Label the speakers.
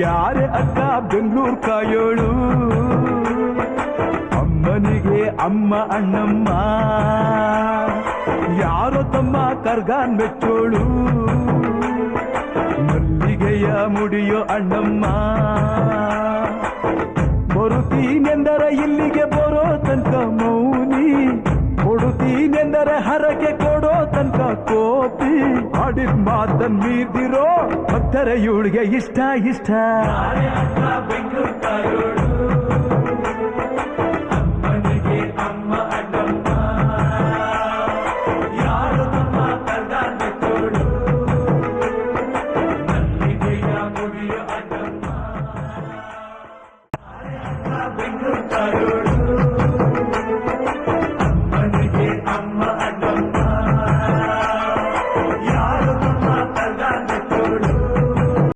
Speaker 1: ಯಾರೇ ಅಕ್ಕ ಬೆಂಗಳೂರು ಕಾಯೋಳು ಅಮ್ಮನಿಗೆ ಅಮ್ಮ ಅಣ್ಣಮ್ಮ ಯಾರೋ ತಮ್ಮ ಕರ್ಗಾನ್ ಮೆಚ್ಚೋಳು ಮಲ್ಲಿಗೆಯ ಮುಡಿಯೋ ಅಣ್ಣಮ್ಮ ಬರುತ್ತೀನೆಂದರೆ ಇಲ್ಲಿಗೆ ಬರೋ ತನಕ ಮೌನಿ ಕೊಡುತ್ತೀನೆಂದರೆ ಹರಕೆ ಕೊಡೋ ತನಕ ಕೋಪಿ ಆಡಿದ ಮಾತನ್ ಮೀದಿರೋ ಭಕ್ತರ ಇವಳಿಗೆ ಇಷ್ಟ ಇಷ್ಟ ಬೆಂಗಳೂರು